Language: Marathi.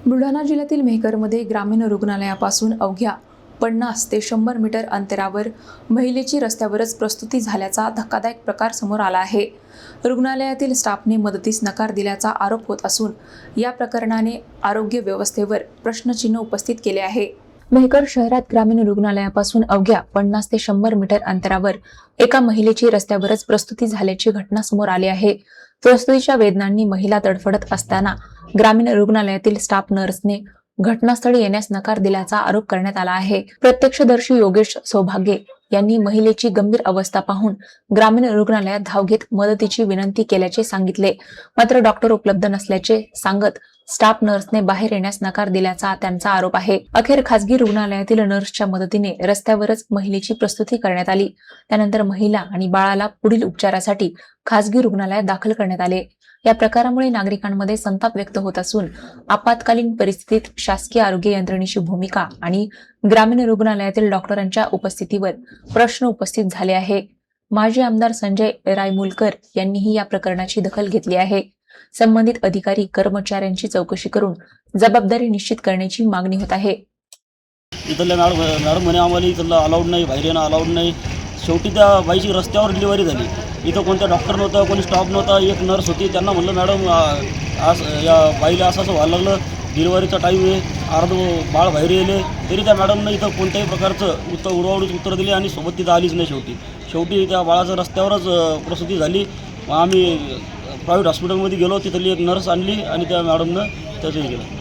बुलढाणा जिल्ह्यातील मेहकरमध्ये ग्रामीण रुग्णालयापासून अवघ्या 50 ते 100 मीटर अंतरावर महिलेची रस्त्यावरच प्रसूती झाल्याचा धक्कादायक प्रकार समोर आला आहे। रुग्णालयातील स्टाफने मदतीस नकार दिल्याचा आरोप होत असून या प्रकरणाने आरोग्य व्यवस्थेवर प्रश्नचिन्ह उपस्थित केले आहे। मेहकर शहरात ग्रामीण रुग्णालयापासून अवघ्या 50 ते 100 मीटर अंतरावर एका महिलेची रस्त्यावरच प्रसूती झाल्याची घटना समोर आली आहे। प्रसूतीच्या वेदनांनी महिला तडफडत असताना ग्रामीण रुग्णालयातील स्टाफ नर्सने घटनास्थळी येण्यास नकार दिल्याचा आरोप करण्यात आला आहे। प्रत्यक्षदर्शी योगेश सौभाग्ये यांनी महिलेची गंभीर अवस्था पाहून ग्रामीण रुग्णालयात धाव घेत मदतीची विनंती केल्याचे सांगितले, मात्र डॉक्टर उपलब्ध नसल्याचे सांगत स्टाफ नर्सने बाहेर येण्यास नकार दिल्याचा त्यांचा आरोप आहे। अखेर खासगी रुग्णालयातील नर्सच्या मदतीने रस्त्यावरच महिलेची प्रसूती करण्यात आली। त्यानंतर महिला आणि बाळाला पुढील उपचारासाठी खासगी रुग्णालयात दाखल करण्यात आले। या प्रकारामुळे नागरिकांमध्ये संताप व्यक्त होत असून आपत्कालीन परिस्थितीत शासकीय आरोग्य यंत्रणेची भूमिका आणि ग्रामीण रुग्णालयातील डॉक्टरांच्या उपस्थितीवर प्रश्न उपस्थित झाले आहे। माजी आमदार संजय रायमुलकर यांनीही या प्रकरणाची दखल घेतली आहे। संबंधित अधिकारी कर्मचाऱ्यांची चौकशी करून जबाबदारी निश्चित करण्याची मागणी होत आहे। इथल्या मॅडम म्हणे आम्हाला इथला अलाउड नाही, बाहेर येणं अलाउड नाही। शेवटी त्या बाईची रस्त्यावर डिलिव्हरी झाली। इथं कोणत्या डॉक्टर नव्हता, कोणी स्टाफ नव्हता, एक नर्स होती। त्यांना म्हणलं मॅडम आज या बाईला असं व्हायला लागलं, डिलिव्हरीचा टाईम आहे, अर्ध बाळ बाहेर येले, तरी त्या मॅडमनं इथं कोणत्याही प्रकारचं उडवाउडीच उत्तर दिले आणि सोबत तिथं आलीच नाही। शेवटी त्या बाळाचं रस्त्यावरच प्रसूती झाली। आम्ही प्रायव्हेट हॉस्पिटलमध्ये गेलो, तिथली एक नर्स आणली आणि त्या मॅडमनं त्याचं हे केलं।